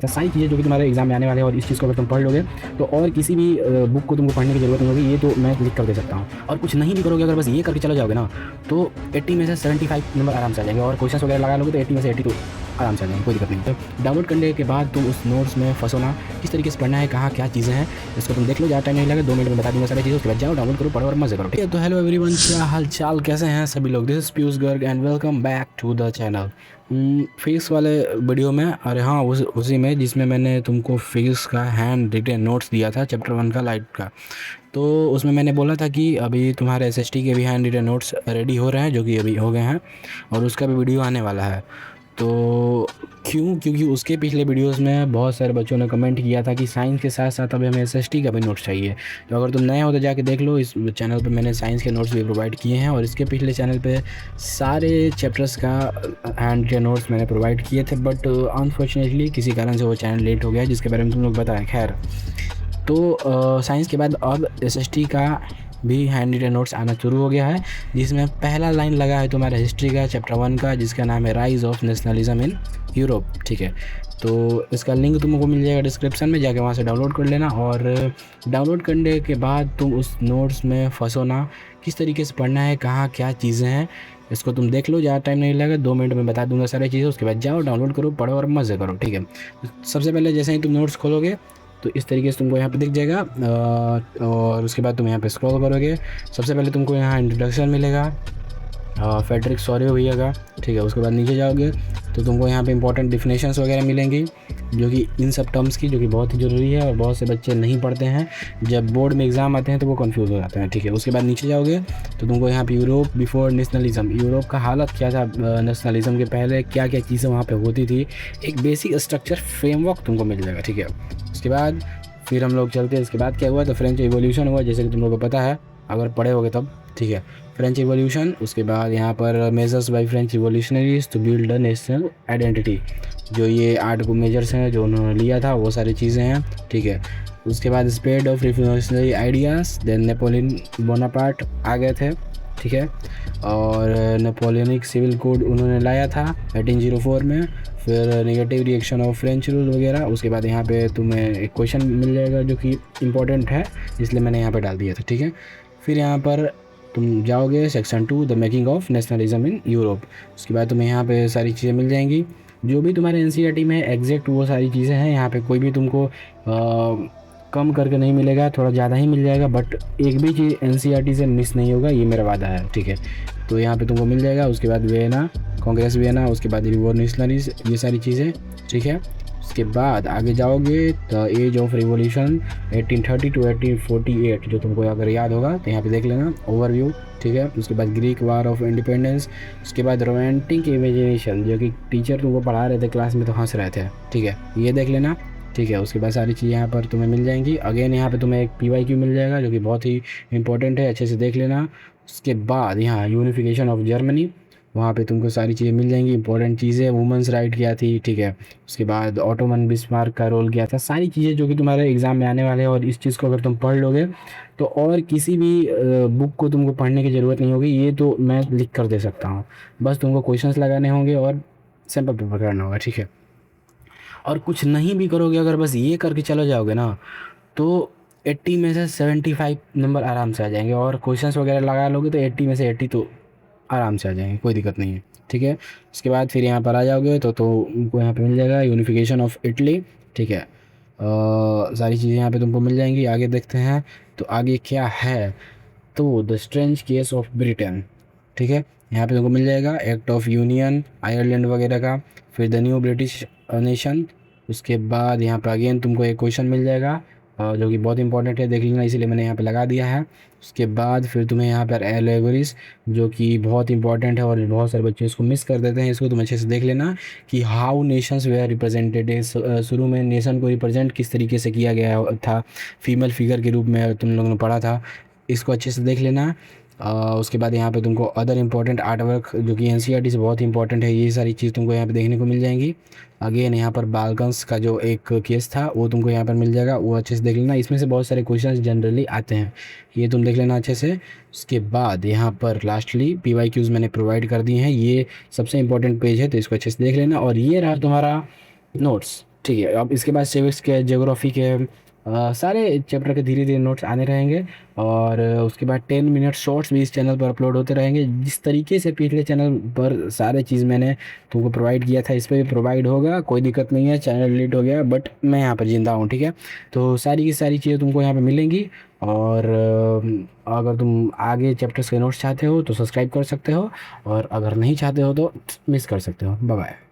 सारी चीज़ें जो कि तुम्हारे एग्जाम में आने वाले हैं, और इस चीज़ को अगर तुम पढ़ लोगे तो और किसी भी बुक को तुमको पढ़ने की ज़रूरत नहीं होगी। ये तो मैं लिख कर दे सकता हूँ। और कुछ नहीं भी करोगे, अगर बस ये करके चले जाओगे ना, तो 80 में से 75 नंबर आराम से आ जाएंगे। और क्वेश्चन वगैरह लगा लोगे तो 80 में से 80 तो आराम से आ जाएंगे, कोई दिक्कत नहीं। तो डाउनलोड करने के बाद तुम उस नोट्स में फंसो ना, किस तरीके से पढ़ना है, कहाँ क्या चीज़ें हैं, इसको तुम देख लो। ज़्यादा टाइम नहीं लगे, 2 मिनट में बता दूंगा सारी चीज़ें। उसके बाद जाओ, डाउनलोड करो, पढ़ो और मजे करो, ठीक है। तो हेलो एवरीवन, क्या हाल चाल, कैसे हैं सभी लोग। This is Piyush Garg and welcome back to the channel. Physics वाले वीडियो में, अरे हाँ, उसी में जिसमें मैंने तुमको फिजिक्स का हैंड रिटेन नोट्स दिया था, चैप्टर 1 का लाइट का। तो उसमें मैंने बोला था कि अभी तुम्हारे एसएसटी के भी हैंड रिटेन नोट्स रेडी हो रहे हैं, जो कि अभी हो गए हैं, और उसका भी वीडियो आने वाला है। तो क्योंकि उसके पिछले वीडियोस में बहुत सारे बच्चों ने कमेंट किया था कि साइंस के साथ साथ अभी हमें एसएसटी का भी नोट्स चाहिए। तो अगर तुम नए हो तो जाके देख लो, इस चैनल पे मैंने साइंस के नोट्स भी प्रोवाइड किए हैं, और इसके पिछले चैनल पे सारे चैप्टर्स का हैंड रिटेन नोट्स मैंने प्रोवाइड किए थे। बट अनफॉर्चुनेटली किसी कारण से वो चैनल लेट हो गया, जिसके बारे में तुम लोग बताएं। खैर, तो साइंस के बाद अब एसएसटी का भी हैंड रिटेन नोट्स आना शुरू हो गया है, जिसमें पहला लाइन लगा है तुम्हारा हिस्ट्री का चैप्टर 1 का, जिसका नाम है rise of nationalism in Europe, ठीक है। तो इसका लिंक तुमको मिल जाएगा डिस्क्रिप्शन में, जाके वहाँ से डाउनलोड कर लेना। और डाउनलोड करने के बाद तुम उस नोट्स में फंसो ना, किस तरीके से पढ़ना है, कहाँ क्या चीज़ें हैं, इसको तुम देख लो। ज़्यादा टाइम नहीं लगेगा, 2 मिनट में बता दूंगा सारी चीज़ें। उसके बाद जाओ, डाउनलोड करो, पढ़ो और मज़े करो, ठीक है। सबसे पहले जैसे ही तुम नोट्स खोलोगे तो इस तरीके से तुमको यहाँ पे दिख जाएगा, और उसके बाद तुम यहाँ पे स्क्रॉल करोगे। सबसे पहले तुमको यहाँ इंट्रोडक्शन मिलेगा, फेडरिक सॉरेल भैया का, ठीक है। उसके बाद नीचे जाओगे तो तुमको यहाँ पे इंपॉर्टेंट डिफिनेशंस वगैरह मिलेंगी, जो कि इन सब टर्म्स की, जो कि बहुत ही ज़रूरी है और बहुत से बच्चे नहीं पढ़ते हैं। जब बोर्ड में एग्ज़ाम आते हैं तो वो कंफ्यूज हो जाते हैं, ठीक है। उसके बाद नीचे जाओगे तो तुमको यहाँ पे यूरोप बिफोर नेशनलिज्म, यूरोप का हालत क्या था नेशनलिज्म के पहले, क्या क्या चीज़ें वहाँ पे होती थी, एक बेसिक स्ट्रक्चर फ्रेमवर्क तुमको मिल जाएगा, ठीक है। उसके बाद फिर हम लोग चलते हैं, इसके बाद क्या हुआ, तो फ्रेंच रिवॉल्यूशन हुआ, जैसे कि तुम लोगों को पता है अगर पढ़े होगे तब, ठीक है। फ्रेंच रिवॉल्यूशन, उसके बाद यहाँ पर measures by French revolutionaries to build a national identity, जो ये 8 को मेजर्स हैं जो उन्होंने लिया था, वो सारी चीज़ें हैं, ठीक है। उसके बाद spread of revolutionary ideas, then Napoleon Bonaparte आ गए थे, ठीक है। और नेपोलियनिक सिविल कोड उन्होंने लाया था 1804 में। फिर negative reaction of French rule वगैरह। उसके बाद यहाँ पे तुम्हें एक क्वेश्चन मिल जाएगा जो कि इम्पोर्टेंट है, इसलिए मैंने यहाँ पे डाल दिया था, ठीक है। फिर यहाँ पर तुम जाओगे section 2, the making of nationalism in Europe. उसके बाद तुम्हें यहाँ पे सारी चीज़ें मिल जाएंगी जो भी तुम्हारे एनसीईआरटी में एग्जैक्ट वो सारी चीज़ें हैं। यहाँ पे कोई भी तुमको कम करके नहीं मिलेगा, थोड़ा ज़्यादा ही मिल जाएगा, बट एक भी चीज़ एनसीईआरटी से मिस नहीं होगा, ये मेरा वादा है, ठीक है। तो यहाँ पे तुमको मिल जाएगा। उसके बाद वियना कांग्रेस, वियना, उसके बाद रिवॉल्यूशनरीज, ये सारी चीज़ें, ठीक है। उसके बाद आगे जाओगे तो एज ऑफ रिवॉल्यूशन 1830 टू 1848, जो तुमको अगर याद होगा तो यहाँ पे देख लेना ओवरव्यू, ठीक है। उसके बाद ग्रीक वार ऑफ इंडिपेंडेंस। उसके बाद रोमांटिक इमेजिनेशन, जो कि टीचर तुमको पढ़ा रहे थे क्लास में तो हंस रहे थे, ठीक है, ये देख लेना, ठीक है। उसके बाद सारी चीज़ें यहाँ पर तुम्हें मिल जाएंगी। अगेन यहाँ पे तुम्हें एक PYQ मिल जाएगा, जो कि बहुत ही इंपॉर्टेंट है, अच्छे से देख लेना। उसके बाद यहाँ यूनिफिकेशन ऑफ जर्मनी, वहाँ पे तुमको सारी चीज़ें मिल जाएंगी, इंपॉर्टेंट चीज़ें, वुमेंस राइट क्या थी, ठीक है। उसके बाद ऑटोमन बिस्मार्क का रोल क्या था, सारी चीज़ें जो कि तुम्हारे एग्ज़ाम में आने वाले हैं, और इस चीज़ को अगर तुम पढ़ लोगे तो और किसी भी बुक को तुमको पढ़ने की ज़रूरत नहीं होगी। ये तो मैं लिख कर दे सकता हूँ, बस तुमको क्वेश्चंस लगाने होंगे और सैम्पल पेपर करना होगा, ठीक है। और कुछ नहीं भी करोगे, अगर बस ये करके चले जाओगे ना, तो 80 में से 75 नंबर आराम से आ जाएंगे। और क्वेश्चंस वगैरह लगा लोगे तो 80 में से 80 तो आराम से आ जाएंगे, कोई दिक्कत नहीं है, ठीक है। उसके बाद फिर यहाँ पर आ जाओगे तो उनको यहाँ पे मिल जाएगा यूनिफिकेशन ऑफ इटली, ठीक है। सारी चीज़ें यहाँ पे तुमको मिल जाएंगी। आगे देखते हैं तो आगे क्या है, तो the strange case of Britain, ठीक है। यहाँ पे तुमको मिल जाएगा एक्ट ऑफ यूनियन आयरलैंड वगैरह का, फिर द न्यू ब्रिटिश नेशन। उसके बाद यहाँ पे अगेन तुमको एक क्वेश्चन मिल जाएगा, जो कि बहुत इंपॉर्टेंट है, देख लेना, इसीलिए मैंने यहाँ पे लगा दिया है। उसके बाद फिर तुम्हें यहाँ पर एलेगोरीज, जो कि बहुत इंपॉर्टेंट है और बहुत सारे बच्चे इसको मिस कर देते हैं, इसको तुम अच्छे से देख लेना कि हाउ नेशंस वेयर रिप्रेजेंटेड। शुरू में नेशन को रिप्रेजेंट किस तरीके से किया गया था, फीमेल फिगर के रूप में तुम लोगों ने पढ़ा था, इसको अच्छे से देख लेना। उसके बाद यहाँ पे तुमको अदर इंपॉर्टेंट आर्ट वर्क, जो कि एनसीईआरटी से बहुत इंपॉर्टेंट है, ये सारी चीज़ तुमको यहाँ पे देखने को मिल जाएंगी। अगेन यहाँ पर बाल्कन्स का जो एक केस था वो तुमको यहाँ पर मिल जाएगा, वो अच्छे से देख लेना। इसमें से बहुत सारे क्वेश्चंस जनरली आते हैं, ये तुम देख लेना अच्छे से। उसके बाद यहाँ पर लास्टली PYQs मैंने प्रोवाइड कर दिए हैं, ये सबसे इंपॉर्टेंट पेज है, तो इसको अच्छे से देख लेना। और ये रहा तुम्हारा नोट्स, ठीक है, अब इसके बाद सिविक्स के, ज्योग्राफी के सारे चैप्टर के धीरे धीरे नोट्स आने रहेंगे। और उसके बाद 10 मिनट शॉर्ट्स भी इस चैनल पर अपलोड होते रहेंगे। जिस तरीके से पिछले चैनल पर सारे चीज़ मैंने तुमको प्रोवाइड किया था, इस पर भी प्रोवाइड होगा, कोई दिक्कत नहीं है। चैनल डिलीट हो गया बट मैं यहाँ पर जिंदा हूँ, ठीक है। तो सारी की सारी चीज़ें तुमको यहाँ पर मिलेंगी। और अगर तुम आगे चैप्टर्स के नोट्स चाहते हो तो सब्सक्राइब कर सकते हो, और अगर नहीं चाहते हो तो मिस कर सकते हो। Bye bye.